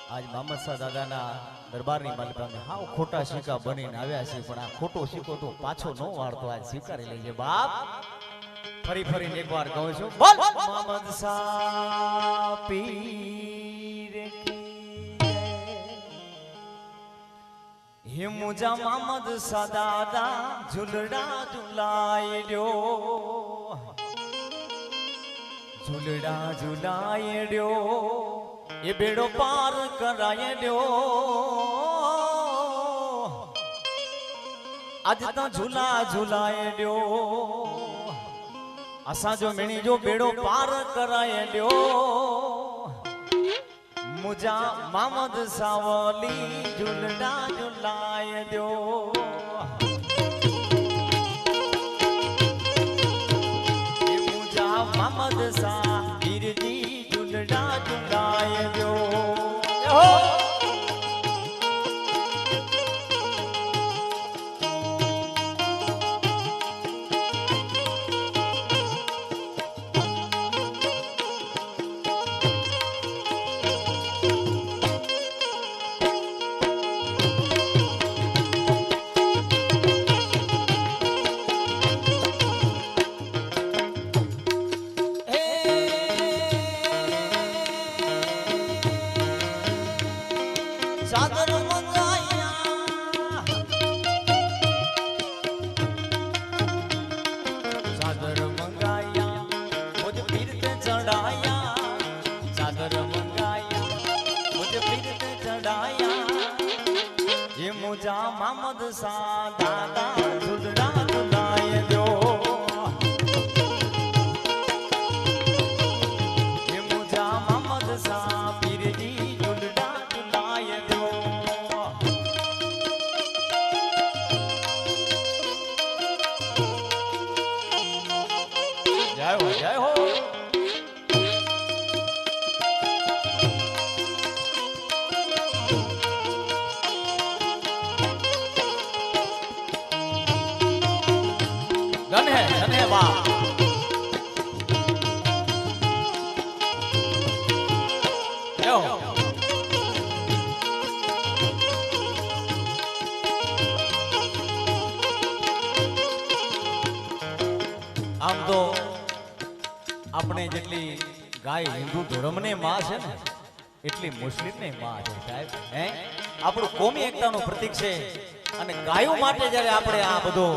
आज मामद शाह दादाना दरबाરની માલિકાને હાવ ખોટા સિક્કા બનીને આવ્યા છે પણ આ ખોટો સિક્કો તો પાછો નો વાળતો આ સ્વીકારી લેજે બાપ ફરી ફરીને એકવાર કહું છું બોલ મામદ શાહ પીર હે મુજા મામદ શાહ દાદા ઝુલડા ઝુલાયડ્યો ઝુલડા ઝુલાયડ્યો ये बेड़ो पार कराए दो आज तो झूला झूलाए दो असा जो मिणी जो बेड़ो पार कराए दो मुझा मामद सावली झूलना झूलाए दो मुझा मामद सा गिरजी झूलना झूलाए दो चादर मंगाया चादर मंगाया मुझे पीर पे चढ़ाया चादर मंगाया मुझे पीर पे चढ़ाया ये मुझा मामद शाह दादा झुलड़ा झुलाए दो ये मुझा मामद शाह पीर जी झुलड़ा झुलाए दो जय हो जय हो धन है बाप जय हो आम तो अपने जेटली गाय हिंदू धर्म ने मां है ने એટલી મુસ્લિમ ને માં છે સાહેબ હે આપણું કોમી એકતાનું પ્રતીક છે અને ગાયો માટે જ્યારે આપણે આ બધો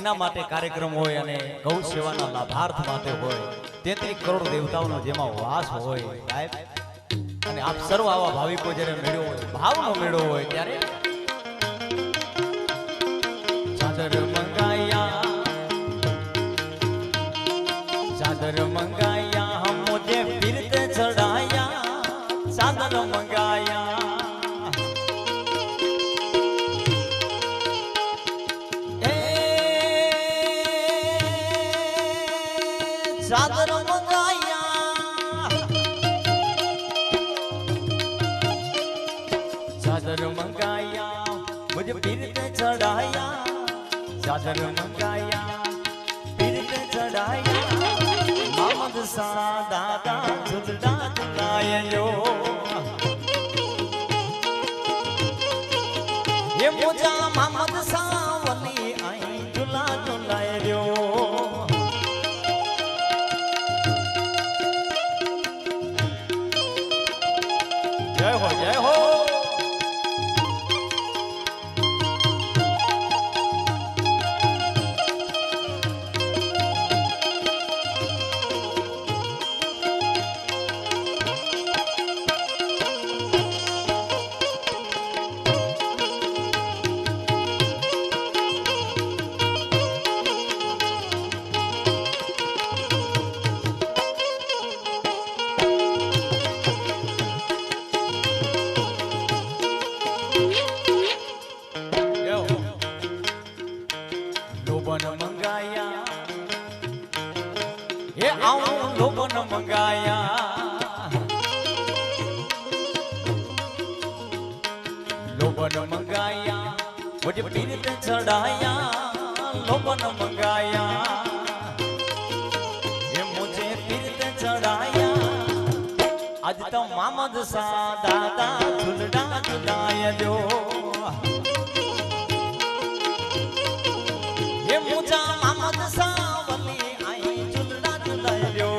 એના માટે કાર્યક્રમ હોય અને ગૌ સેવાના લાભાર્થ માટે હોય 33 કરોડ દેવતાઓનો જેમાં વાસ હોય સાહેબ અને આપ સર્વ આવા ભાવિકો જ્યારે મેળો હોય ભાવનો મેળો હોય ત્યારે ચાદર મંગાયા चादर मंगाया हम मुझे फिर ते चढ़ाया चादर मंगाया चादर मंगाया चादर मंगाया मुझे फिर ते चढ़ाया चादर मंगाया फिर ते चढ़ाया मामद शाह दादा झुलड़ा झुलाए दो ये मुझा मामद शाह वली आई झूला झुलाए दो जय हो जय हो लोबन मंगाया ये आऊं लोबन मंगाया लोबन मंगाया मुझे पीर पे चढ़ाया लोबन मंगाया ये मुझे पीर पे चढ़ाया आज ભક્ત મામદ સા દાદા ઝુલડા ઝુલાય જો હે મુજા મામદ સા વલી આઈ ઝુલડા ઝુલાય જો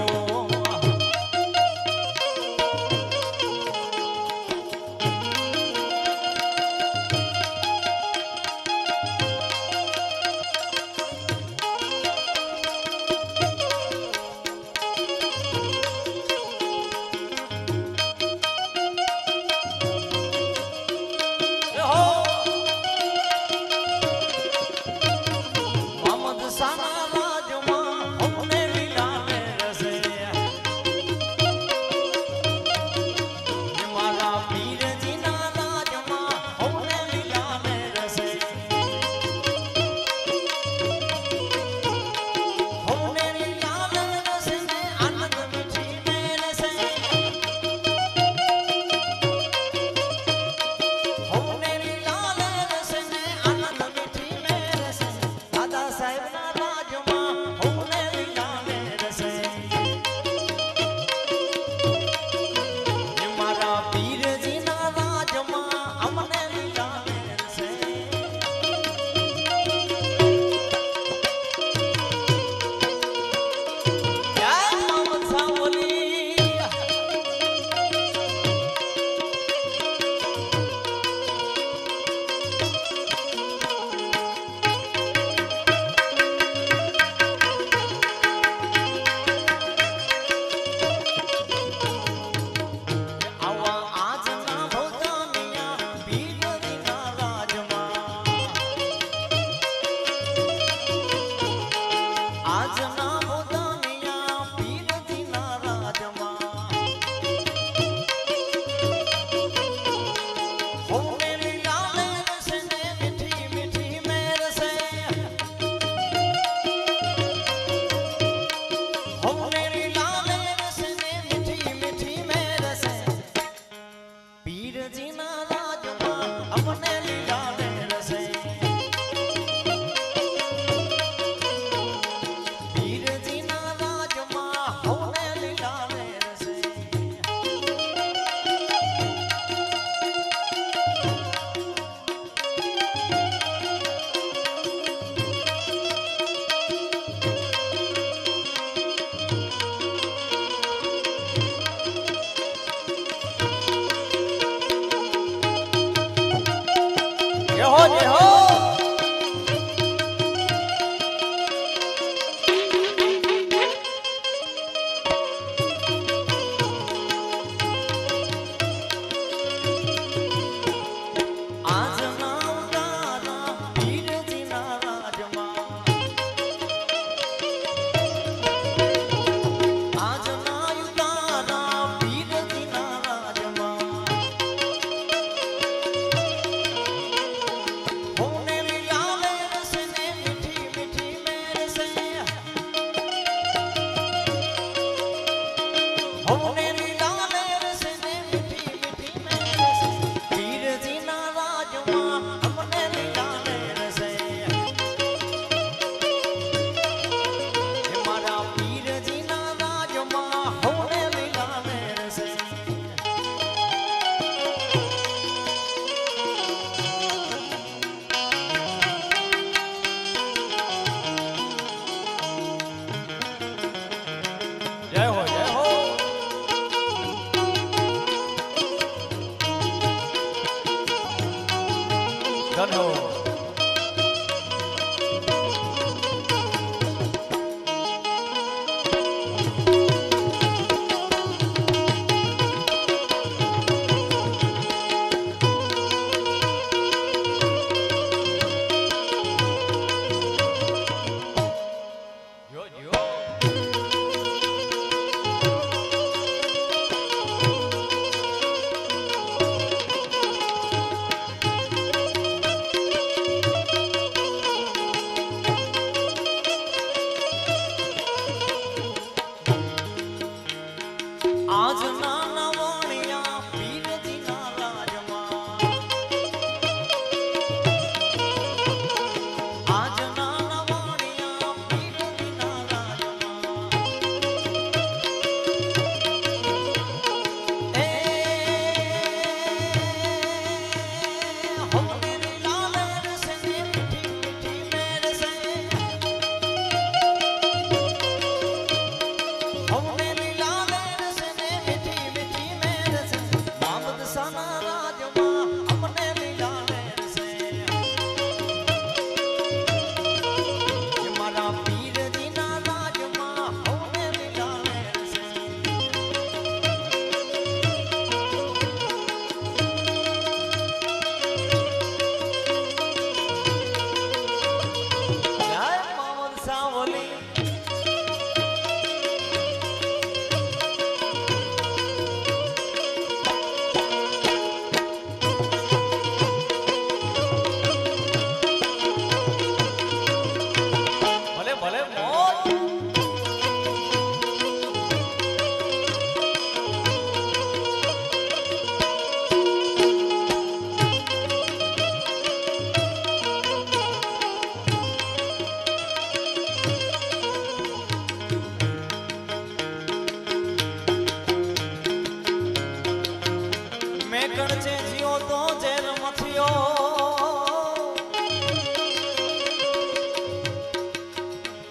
કણચે જીઓ તો ઝેર મથિયો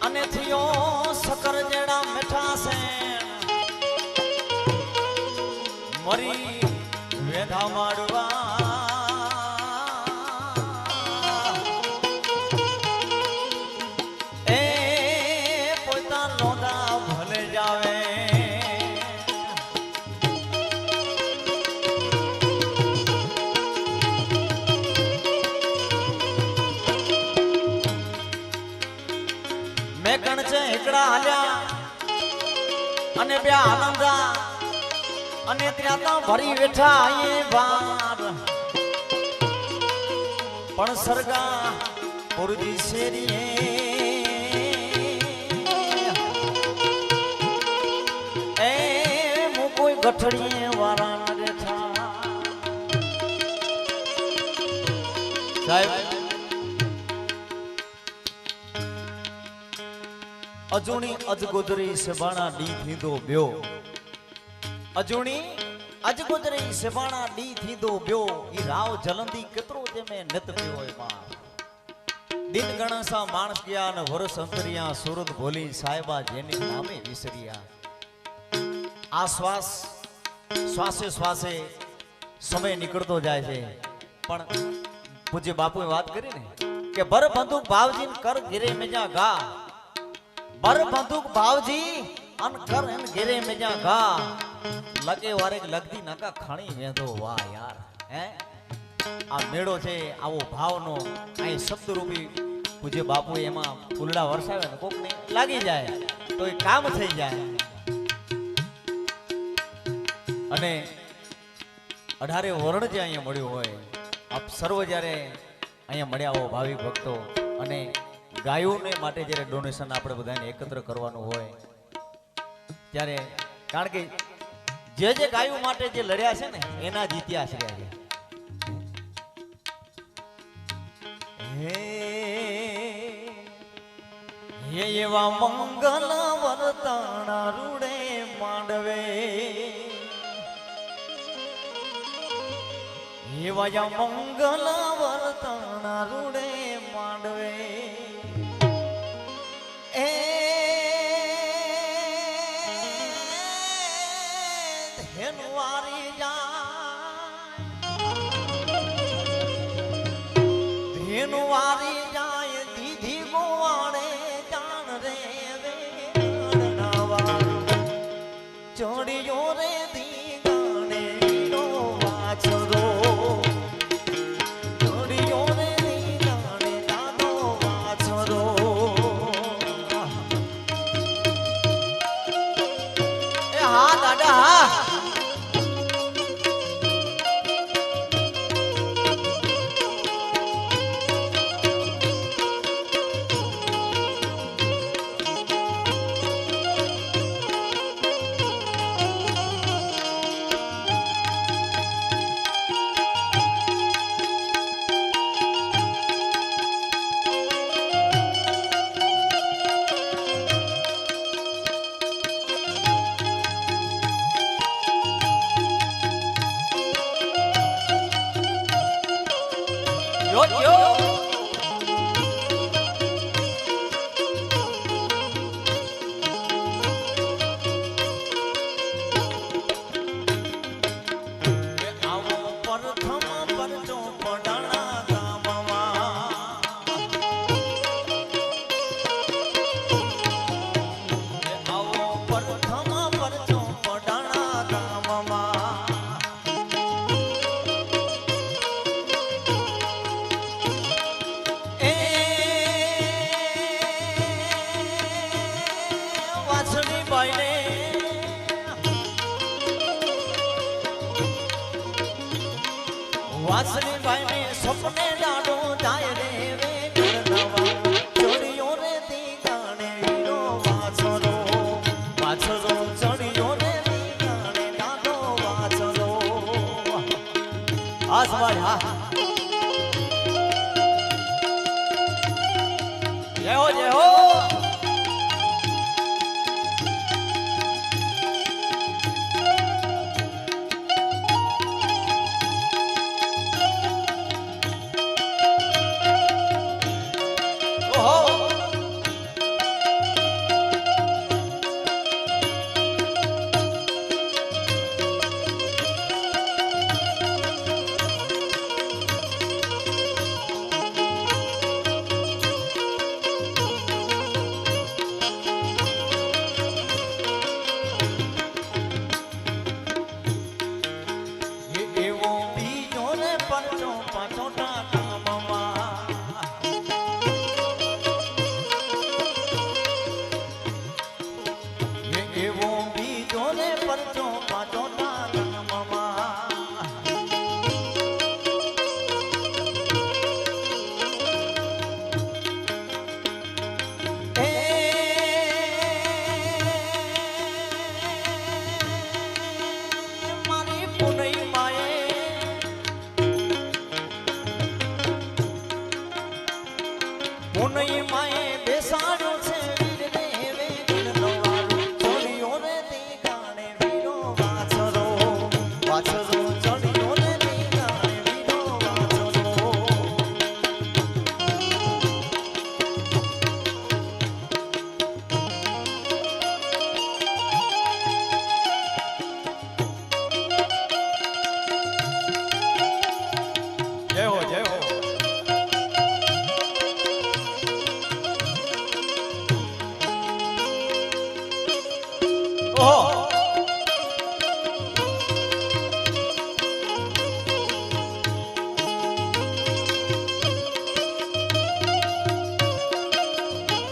અને થયો સકર જેડા મીઠા છે મરી વેધા માડવા એ પોતા લોડા ભલે જાવે મેં કણચે એકડા હાલ્યા અને બે આનંદા અને ત્યાં તો ભરી બેઠા એ બાર પણ સરગા પુરજી શેરીએ એ મુ કોઈ ગઠડીએ વારા ના બેઠા સાહેબ અજુણી અજગોદરી સબાણા ડી થીંદો બ્યો અજુણી અજગોદરી સબાણા ડી થીંદો બ્યો ઈ રાવ જલંદી કેતરો તે મે નત બ્યો હોય માં દિન ગણસા માણસ ગયા ને વરસ અંતરિયા સુરત ભોલી સાહેબા જેને નામે વિસરિયા આ શ્વાસે શ્વાસે સમય નીકળતો જાય છે પણ પૂજ્ય બાપુએ વાત કરી ને કે બર બંદૂક ભાવજીન કર ઘેરે મેજા ગા બર બંદૂક ભાવજી અન કર એન ઘેરે મેજા ગા લગે વારે લગતી નાકા ખાણી વેંધો વાહ યાર હે આ મેળો છે આવો ભાવનો અહીં શબ્દરૂપી પૂજ્ય બાપુ એમાં ફૂલડા વરસાવે ને કોકને લાગી જાય તો એ કામ થઈ જાય અને 18 વરણ જે અહીંયા મળ્યું હોય આપ સર્વ જ્યારે અહીંયા મળ્યા હો ભાવિક ભક્તો અને ગાયોને માટે જ્યારે ડોનેશન આપણે બધાને એકત્ર કરવાનું હોય ત્યારે કારણ કે જે ગાયો માટે જે લડ્યા છે ને એના જ ઇતિહાસ રહ્યા છે હે એવા મંગલ વર્તાણા રૂડે માંડવે એવા મંગલ વર્તાણા રૂડે માંડવે એ ધેનવારી જાય દીધી ગોવાડે જાણ રે ચોડીયો રે દી ગાણે નો વાછરો ચોડીયો રે દી ગાણે નાનો વાછરો એ હા દાદા હા yo વાસલી ભાઈ ને સપને લાડો જાય રે વે કરનવા ચોડીઓ રે દી ગાણે વીરો વાછરો વાછરો ચોડીઓ રે દી ગાણે નાનો વાછરો આસમાન હા જય હો જય હો પરચો પાછોટા કામમાં એવો બીજો ને પરચો પાછોટા કામમાં મારી પુનઈ માએ પુનઈ માએ બેસાડ્યો છે વીરને વેગણનો વારો ચડ્યો રે તે ગાણે વીરો વાછરો વાછરો ચડ્યો રે તે ગાણે વીરો વાછરો જય હો જય હો ઓહો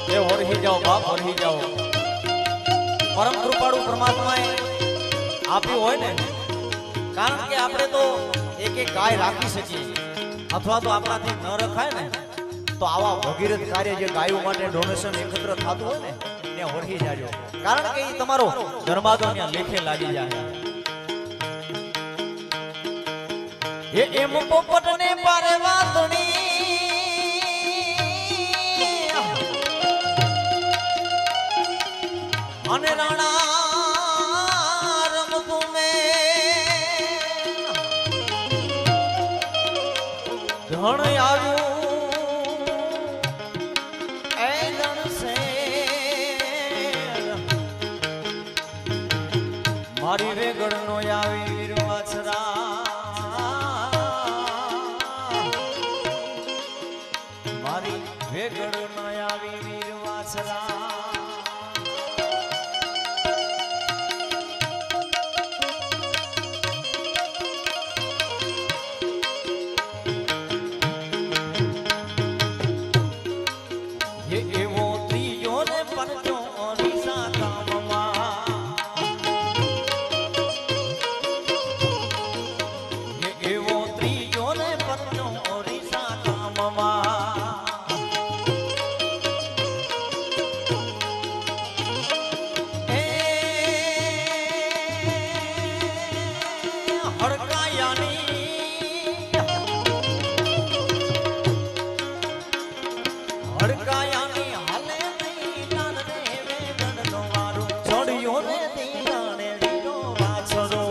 એ ઓરહી જાઓ બાપ ઓરહી જાઓ પરમ કૃપાળુ પરમાત્માએ આપ્યું હોય ને કારણ કે આપણે તો એક એક ગાય રાખી શકીએ અથવા તો આપણાથી ન રખાય ને તો આવા ભગીરથ કાર્ય જે ગાયો માટે ડોનેશન એકત્ર થતું હોય ને ત્યાં ઓળખી જાજો કારણ કે એ તમારો ધર્માદો ત્યાં લેખે લાગી જાય એમ પોપટને પારે વાતણી અને રાણા રમતું મેં ધણ આવ્યું એ ધણ મારી વેગળ નો આવી વીર વાછરા મારી વેગળ નો આવી વીર વાછરા એવો ત્રીજો ને પરચો ઓરિસા ગામમાં એવો ત્રીજો ને પરચો ઓરિસા ગામમાં હડકાયાની હડકાયાની હાલે દીનાર રે વેગણનો વારો ચડ્યો રે દીનાણે વીરો વાછરો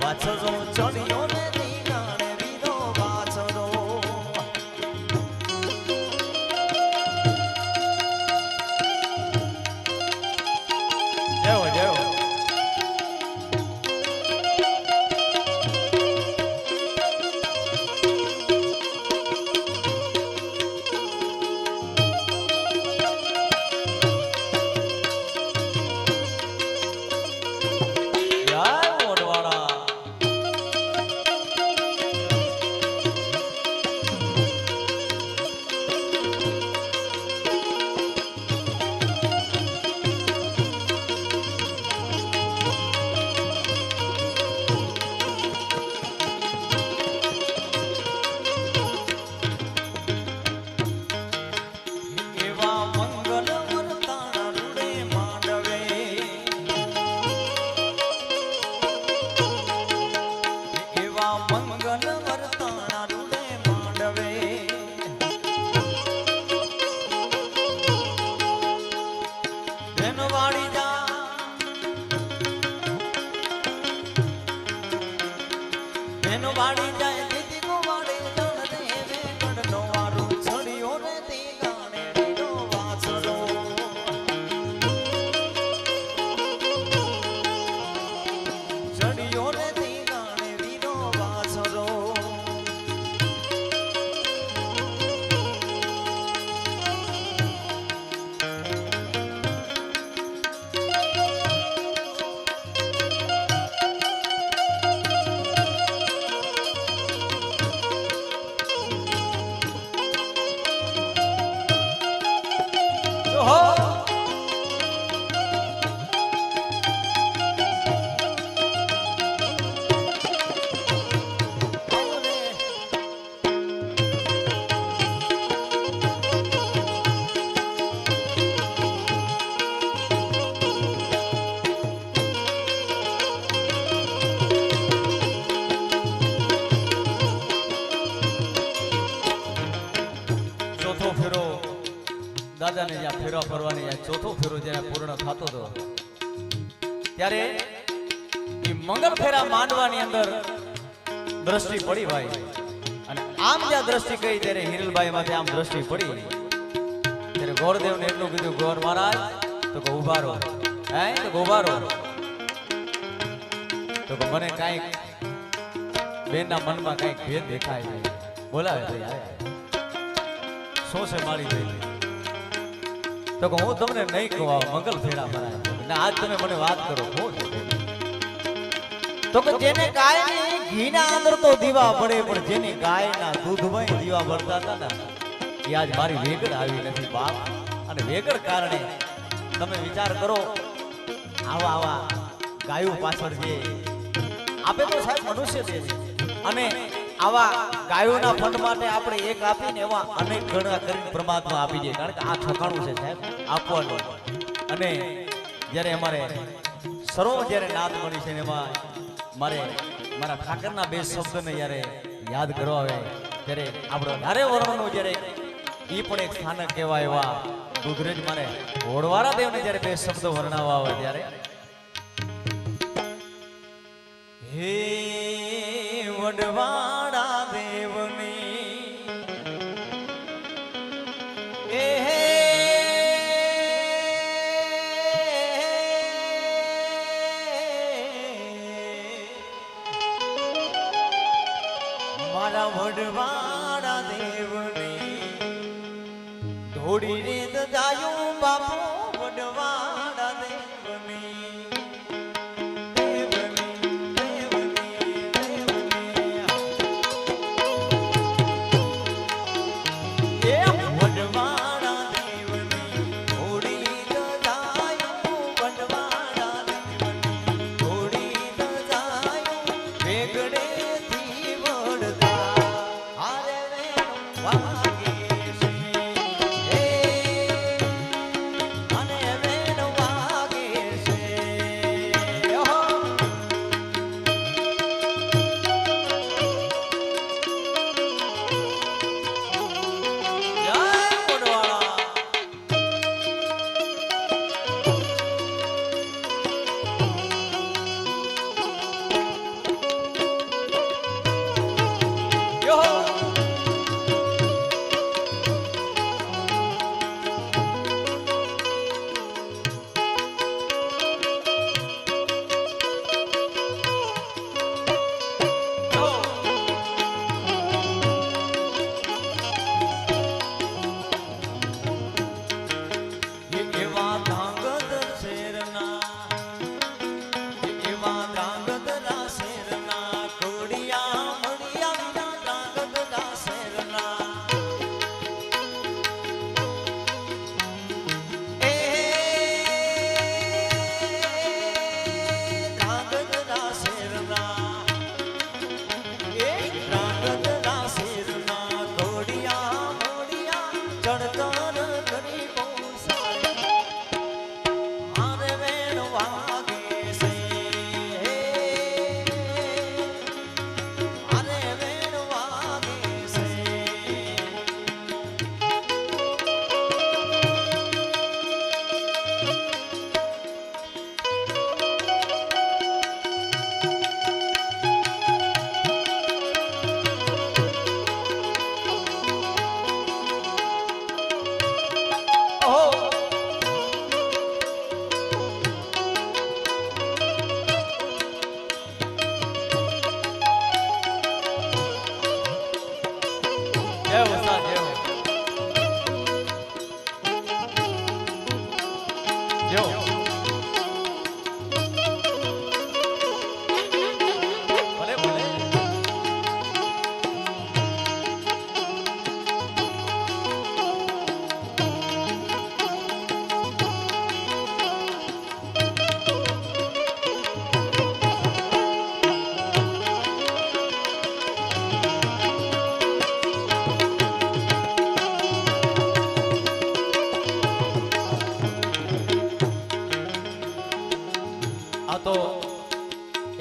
વાછરો ચડ્યો રે દીનાણે વીરો વાછરો જય હો જય હો જય મોઢવાડા એવા મંગલ વર્તાણા રૂડે માંડવે એવા મંગલ વર્તાણા રૂડે માંડવે ધનવાડી જા ધનવાડી જાય દીદી ગોવાડે જણ રે વેગણનો વારો ચડ્યો રે તે ગાણે વીરો વાછરો ચડ્યો રે તે ગાણે વીરો વાછરો દાદાને જ્યાં ફેરવા ફરવાની જ્યાં ચોથો ફેરો જ્યારે પૂર્ણ થતો હતો ત્યારે એ મંગળ ફેરા માંડવાની અંદર દ્રષ્ટિ પડી ભાઈ અને આમ જ્યાં દ્રષ્ટિ કહી ત્યારે હિરલબાઈ માંથી આમ દ્રષ્ટિ પડી ત્યારે ગોરદેવને એટલું કીધું ગોર મહારાજ તો કે ઉભા રહો હે તો ઉભા રહો તો કે મને કાંઈક બેનના મનમાં કાંઈક ભેદ દેખાય છે બોલાવે ભાઈ શું છે મારી બેન તો કે હું તમને નહીં કહું મંગલ ફેરા ભરાય ને આજ તમે મને વાત કરો શું છે તો કે જેને ગાયની ઘીના અંદર તો દીવા પડે પણ જેની ગાયના દૂધમાં દીવા ભરતા હતા ને એ આજ મારી વેગડ આવી નથી બાપ અને વેગડ કારણે તમે વિચાર કરો આવા આવા ગાયો પાછળ જે આપે તો સાહેબ મનુષ્ય છે અને આવા ગાયોના ફંડ માટે આપણે એક આપીને એવા અનેક ગણા કરીને પરમાત્મા આપી દે કારણ કે આ ઠકાણું છે સાહેબ આપવાનું અને જ્યારે અમારે સરો જ્યારે નાદ મળી છે એમાં મારે મારા ઠાકરના બે શબ્દને જ્યારે યાદ કરવા આવે ત્યારે આપણો ધારે વર્ણનો જ્યારે એ પણ એક સ્થાનક કહેવાય એવા દુધરેજ મારે હોડવારા દેવને જ્યારે બે શબ્દો વર્ણવવા આવે ત્યારે હે વડવાડા દેવની એ મારા વડવાડા દેવની ધોડી રે દજાયો બાપો વડવાડા દેવની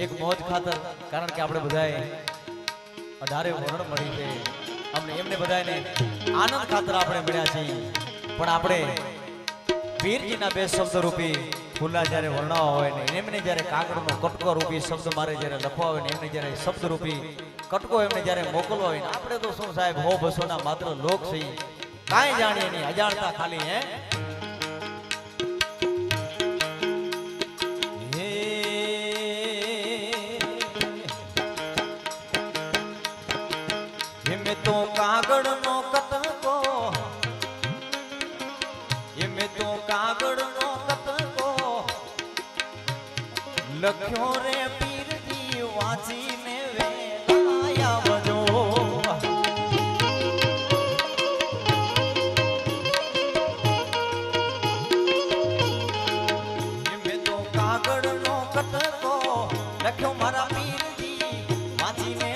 એક મોજ ખાતર કારણ કે આપણે બધાએ 18 વર્ણ મળી છે અમને એમને બધાને આનંદ ખાતર આપણે મળ્યા છીએ પણ આપણે વીરજીના બે શબ્દ રૂપી ફૂલા જ્યારે વર્ણવા હોય ને એમને જ્યારે કાગળનો કટકો રૂપી શબ્દ મારે જ્યારે લખવા હોય ને એમને જ્યારે શબ્દ રૂપી કટકો એમને જ્યારે મોકલવા હોય ને આપણે તો શું સાહેબ હો બસોના માત્ર લોક છીએ કાંઈ જાણીએ નહીં અજાણતા ખાલી હે તો કાગળનો કટકો એમે તો કાગળનો કટકો લખ્યો રે પીરજી વાંચીને વેલા આવજો એમે તો કાગળનો કટકો લખ્યો મારા પીરજી વાંચીને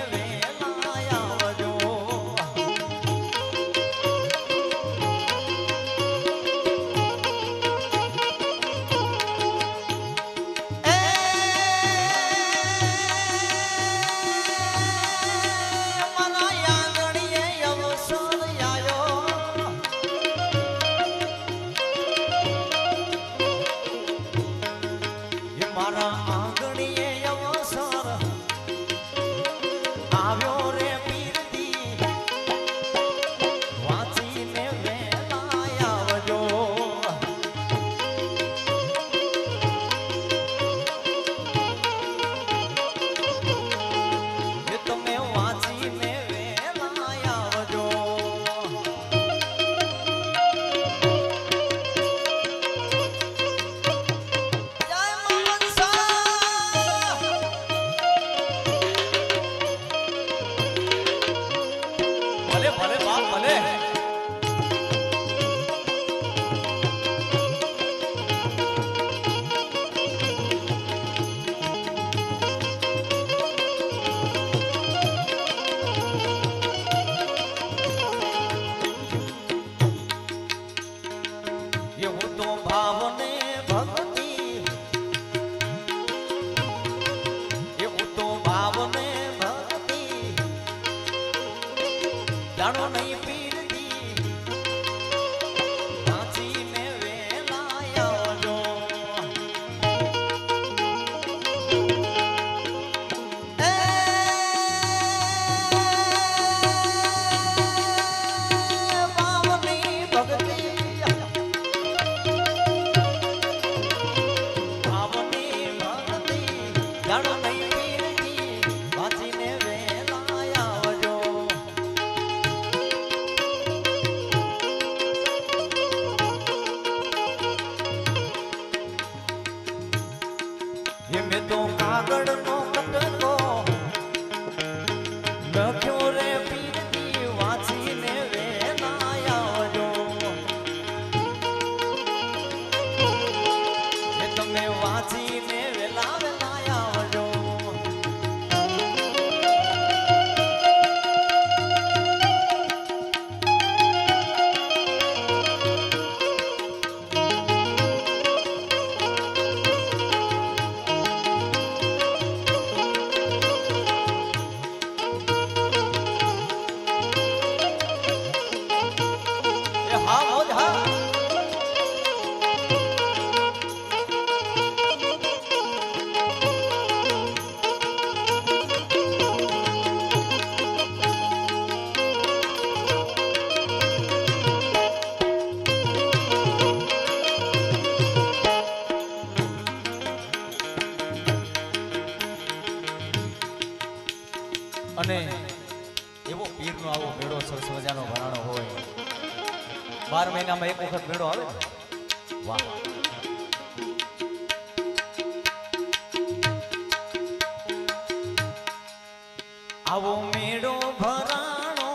જાણો નહીં પીરજી વાંચીને વેલા આવજો ભાવની ભક્તિ જાણો નહીં પીરજી વાંચીને એમે તો કાગળનો કટકો લખ્યો રે પીરજી વાંચીને વેલા આવજો એ તમે વાંચીને વેલા વેલા આવજો અને એવો પીરનો આવો મેળો સરસ મજાનો ભરાણો હોય 12 મહિનામાં એક વખત મેળો આવે વાહ આવો મેળો ભરાણો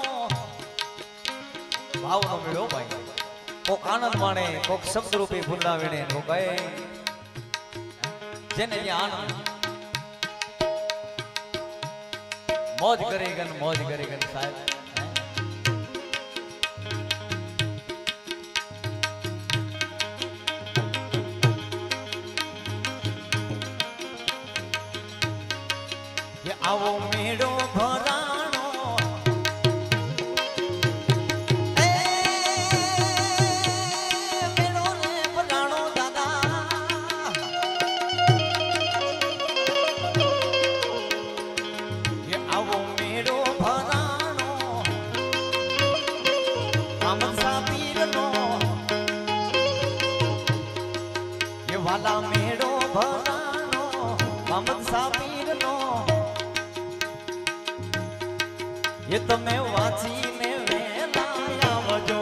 ભાવનો મેળો ભાઈ કોક આનંદ માણે કોક શબ્દ રૂપી ફૂલના વીણે કોક જેને આનંદ मौज करेगन साहब ये आवो मेड़ो भराणो એ તમે વાંચીને વેલા આવજો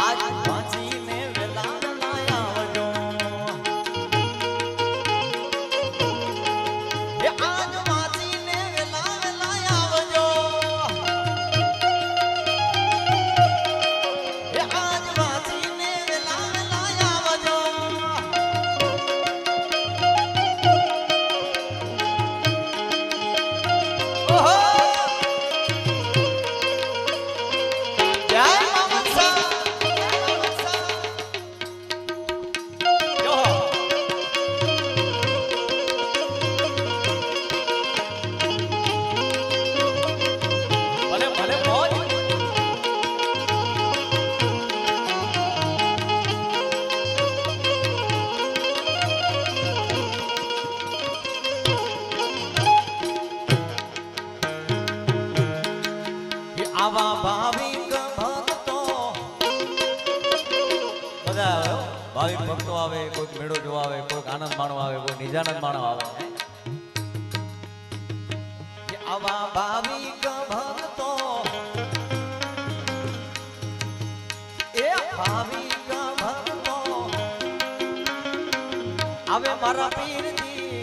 આજ વાંચીને વેલા આવજો એ આજ વાંચીને વેલા આવજો એ આજ વાંચીને વેલા આવજો આવા ભાવિક ભક્તો બધા ભાવિક ભક્તો આવે, કોઈક મેળો જોવા આવે, કોઈક આનંદ માણવા આવે, કોઈ નિજાનંદ માણવા આવે. આવા ભાવિક ભક્તો એ ભાવિક ભક્તો આવે મારા પીરજી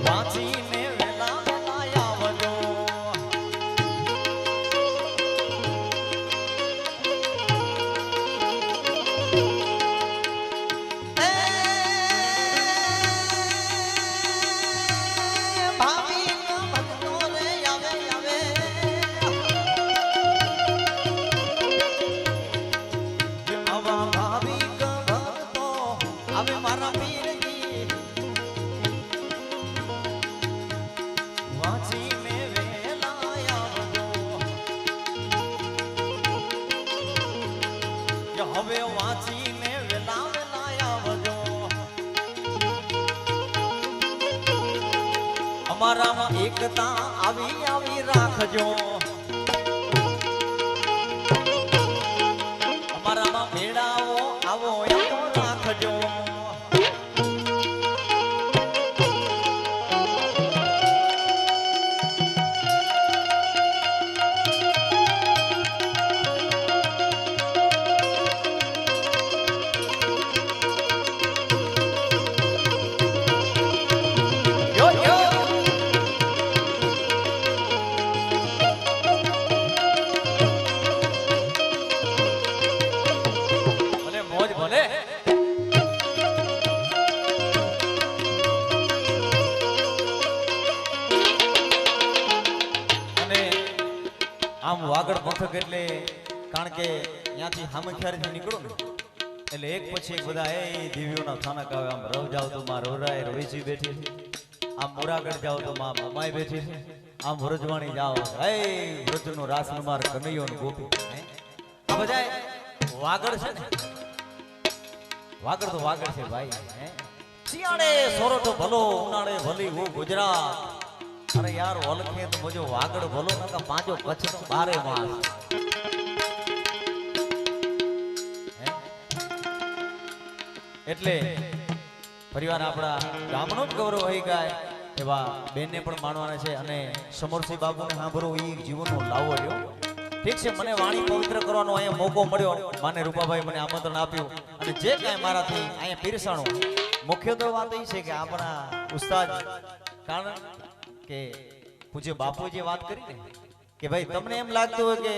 વાંચીને વેલા આવજો હવે વાંચીને વેલા આવજો અમારામાં એકતા આવી રાખજો અમારામાં મેળાઓ આવો રાખજો આમ વાગડ પંથક એટલે કારણ કે ત્યાંથી હામખિયારીથી નીકળો ને એટલે એક પછી એક બધા એ દિવ્યોના સ્થાનક આવે. આમ રવ જાવ તો માં રોરાય રોઈસી બેઠી છે, આમ મોરાગઢ જાવ તો માં મમાઈ બેઠી છે, આમ વ્રજવાણી જાવ એ વ્રજનો રાસનમાર કનૈયો ને ગોપી. આ બધા વાગડ છે ને, વાગડ તો વાગડ છે ભાઈ. શિયાળે સોરઠ ભલો ઉનાળે ભલી હું ગુજરાત. અરે યાર ઓલખે તો મજો વાગડ ભલો નકા પાંચો કચ્છ નો 12 માસ. એટલે પરિવાર આપણા ગામનો જ ગૌરવ હોય ગાય એવા બેનને પણ માનવાના છે. અને સમરસિંહ બાબુને સાંભળવું એ જીવનનો લાવો રહ્યો. ઠીક છે, મને વાણી પવિત્ર કરવાનો અહીંયા મોકો મળ્યો. માને રૂપાભાઈ મને આમંત્રણ આપ્યું અને જે કાંઈ મારાથી અહીંયા પીરસાણું. મુખ્ય તો વાત એ છે કે આપણા ઉસ્તાદ કારણ કે પૂજ્ય બાપુ જે વાત કરી ને કે ભાઈ તમને એમ લાગતું હોય કે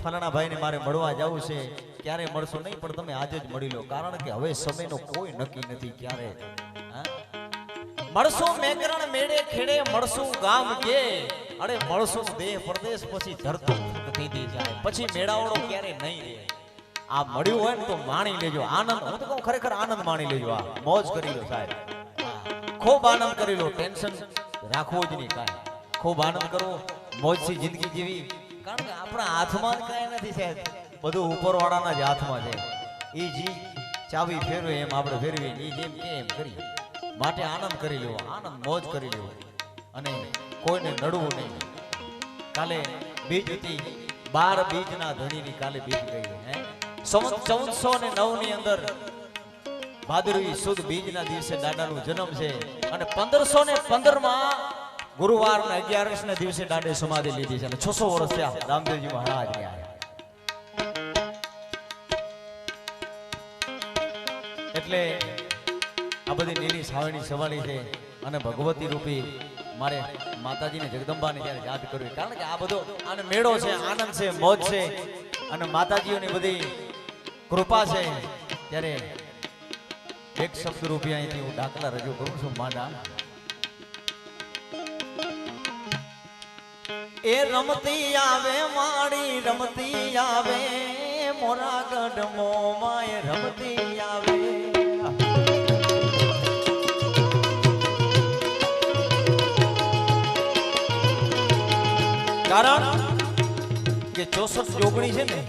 ફલાણા ભાઈને મારે મળવા જવું છે, ક્યારે મળશો નહીં, પણ તમે આજે જ મળી લો. કારણ કે હવે સમયનો કોઈ નક્કી નથી ક્યારે મળશું. મેકરણ મેળે ખેડે મળશું ગામ કે અરે મળશું દેહ પરદેશ પછી ધરતો થઈ જાય પછી મેળાવડો ક્યારે નહીં રહે. આ મળ્યું હોય ને તો માણી લેજો આનંદ. હું તો કહું ખરેખર આનંદ માણી લેજો. આ મોજ કરી લો સાહેબ, ખૂબ આનંદ કરી લો. ટેન્શન રાખવું જ નહીં કાંઈ. ખૂબ આનંદ કરો, મોજથી જિંદગી જીવી. કારણ કે આપણા હાથમાં જ કાંઈ નથી સાહેબ, બધું ઉપરવાળાના જ હાથમાં છે. એ જી ચાવી ફેરવે એમ આપણે ફેરવીએ, એ જેમ કે એમ કરીએ. માટે આનંદ કરી લેવો, આનંદ મોજ કરી લેવો અને કોઈને નડવું નહીં. કાલે બીજ હતી, 12 બીજના ધણીની કાલે બીજ ગઈ. સંવત 1409 ની અંદર ભાદરવી સુદ બીજના દિવસે દાદાનો જન્મ છે અને 1515 માં ગુરુવારના 11 ના દિવસે દાદે સમાધિ લીધી છે અને 600 વર્ષ થયા રામદેવજી મહારાજ ને આયા. એટલે આ બધી નીલી સાવણી સવાણી છે અને ભગવતી રૂપી મારે માતાજીને જગદંબાને જ્યારે યાદ કરવી, કારણ કે આ બધો આને મેળો છે, આનંદ છે, મોજ છે અને માતાજીઓની બધી કૃપા છે. ત્યારે એક શબ્દ રૂપિયા અહીંથી હું દાખલા રજૂ કરું છું. માના એ રમતી આવે માડી રમતી આવે મોરા ગઢમો માય રમતી આવે. કારણ કે 64 જોગણી છે ને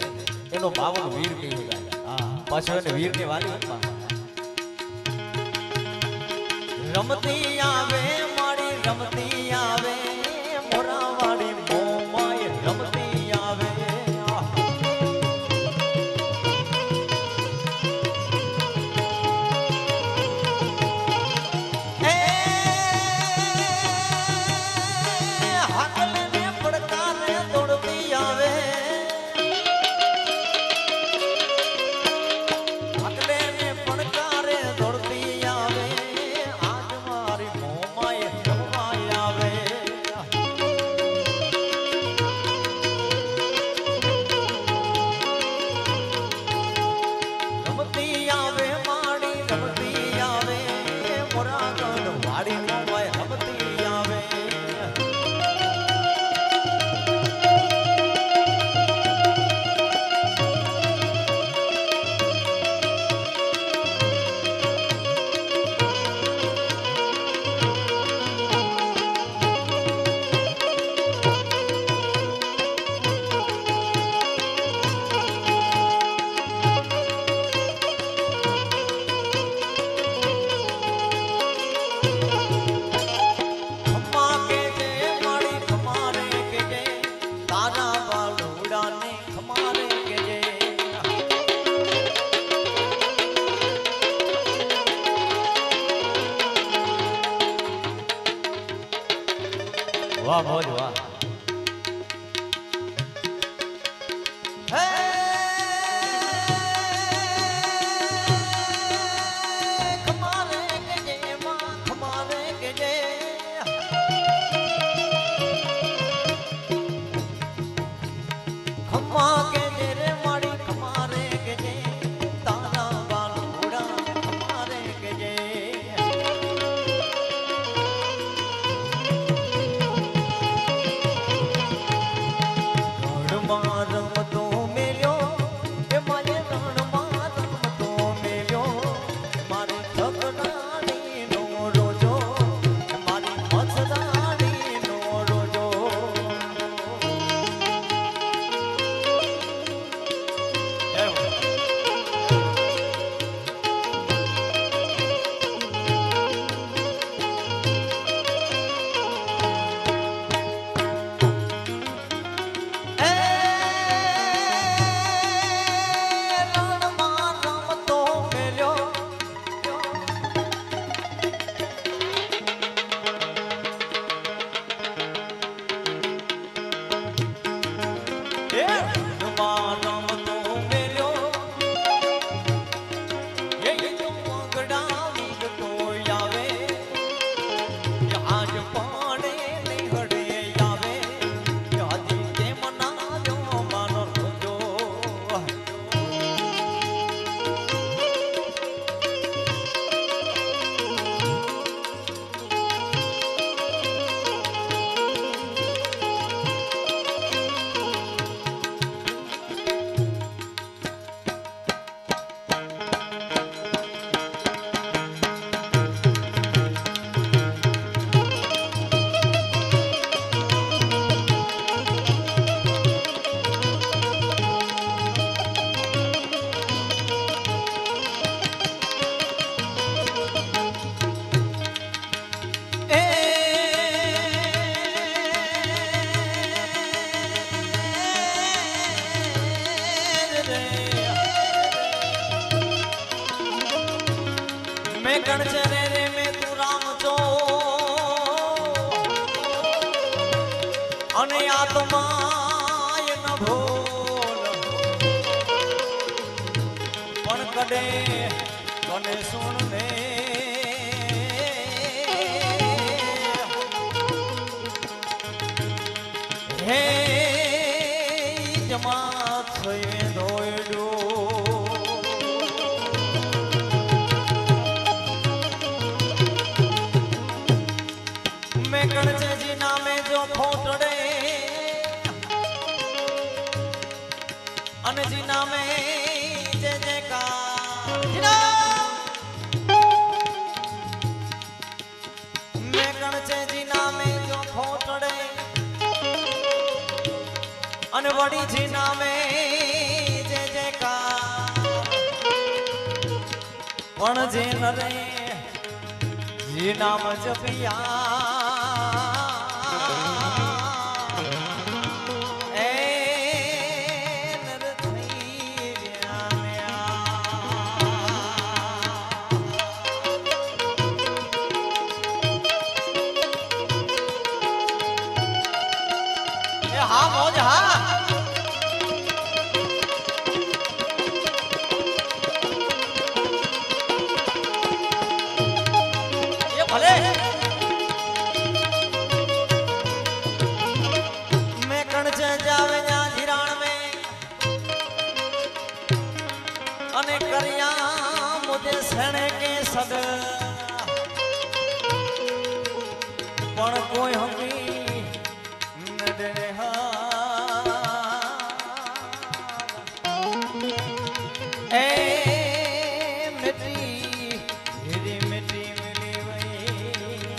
એનો 52 વીર કહ્યું જાય. હા, પાછો એને વીર ની વાલી રમતી આવે માડી રમતી આવે મોરા વાડી મોમાય રમતી આવે. વાહ મોજ વાહ. અને આત્માય ન ભૂલ પણ કડે કને સુણ ને હે જમાત થયે દોયડો મેં કણચેજી નામે જો ખોટડે અને જી નામે જય જયકાર મેં કણચેજી નામે જો ખોટડે અને વડીજી નામે જય જયકાર પણ જે નરે જી નામ જપિયા એ નર થઈ રહ્યા એ હા મોજ હા અને કરિયા મુજે સણે કે સદ પણ કોઈ હમી નડે એ મિટી હીરી મિટી મિલી વઈ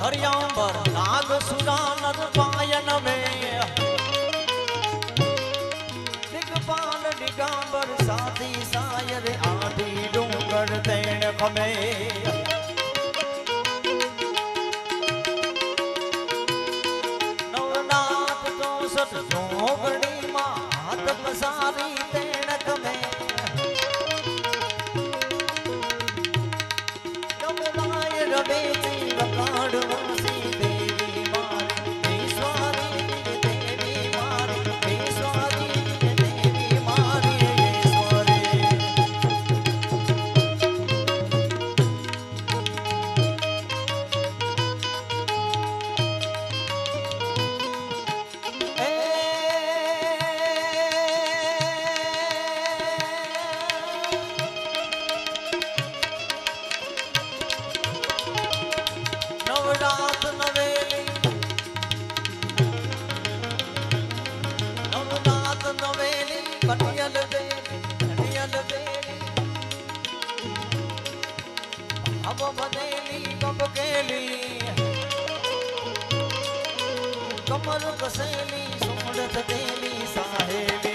હરિયાંબર નાગ સુરાનર પાયન में દિગપાલ દિગંબર સાથી સાયર આધી ડુંગર તેણ ખમે નવનાથ 64 જોગણીમાં હાથ પસારી તેણ ખમે રવેજી વકાડવાસી દેવી મારી ઈશ્વરી દેવી મારી ઈશ્વરી દેવી મારી ઈશ્વરી નવરાત નવેલી નવનાથ નવેલી કનિયલ દેવી અબ બનેલી કબકેલી કમર કસેલી સુમડત દેલી સાહેલી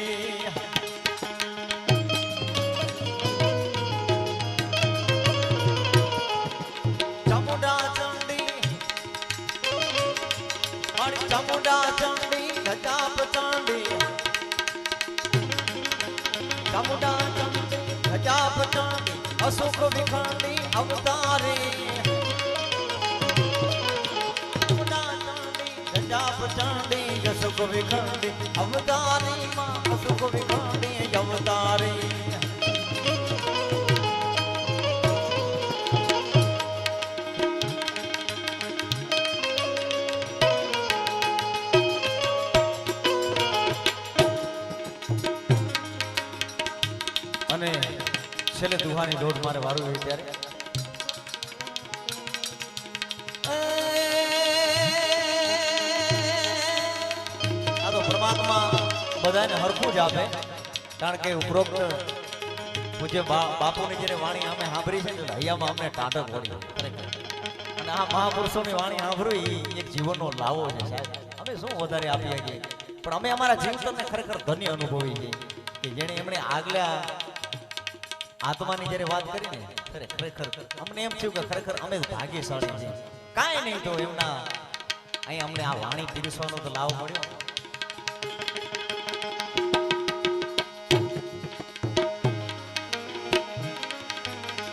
ચામુંડા ચંડી ગજાપ ચંડી ચામુંડા ચંડી ગજાપ ચંડી અસુખ વિખંડી અવતારી ચામુંડા ચંડી ગજાપ ચંડી અસુખ વિખંડી અવતારી માં અસુખ વિખંડી અવતારી અને છેલ્લે દુહાની દોઢ મારે વારું હોય ત્યારે આ તો પરમાત્મા બધાને હરખું જ આપે કારણ કે ઉપરોક્ત પૂજ્ય બાપુની જ્યારે વાણી અમે સાંભળી છે ને હૈયામાં અમને ટાઢક વળી અને આ મહાપુરુષોની વાણી સાંભળવી એક જીવનનો લાવો છે સાહેબ. અમે શું વધારે આપી શકીએ પણ અમે અમારા જીવનને ખરેખર ધન્ય અનુભવી છે કે જેણે એમણે આગલા આત્માની જ્યારે વાત કરી ને ખરેખર અમને એમ થયું કે ખરેખર અમે ભાગ્યશાળી છીએ. કાંઈ નહીં તો એમના અહીં અમને આ વાણી પીરસવાનો તો લાવો મળ્યો.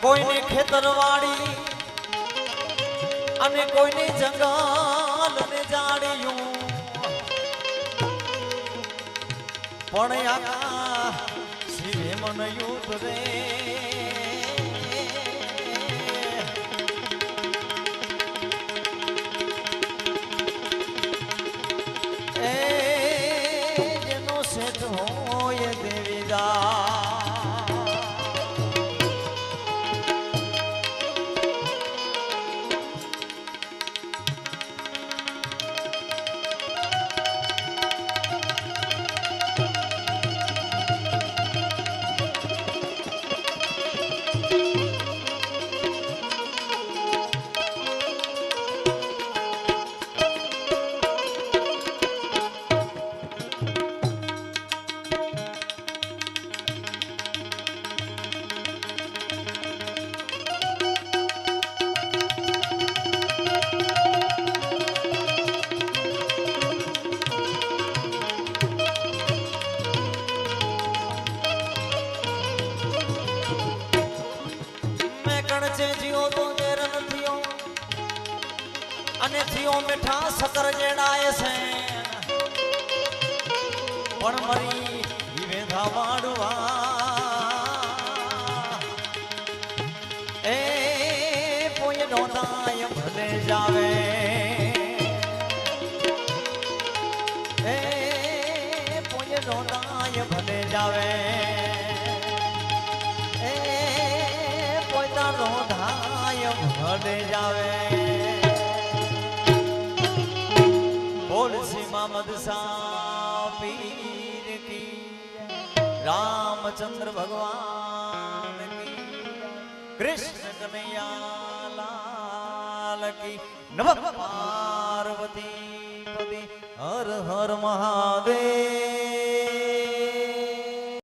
કોઈને ખેતરવાડી અને કોઈને જંગલ ને જાડિયું પણ આકા શિવે મન યુદ્ધ રે એ જેનો શેઠ હોય દેવીદા અને થયો મીઠા સકર જેડાય છે પણ મરી વિવેધા વાડવા એ પોય ડોદાય ભલે જાવે એ પોય ડોદાય ભલે જાવે એ પોતા ડોદાય ભલે જાવે बोल श्री मोहम्मद पीर की रामचंद्र भगवान की कृष्ण कन्हैया लाल की नमः पार्वती पति हर हर महादेव।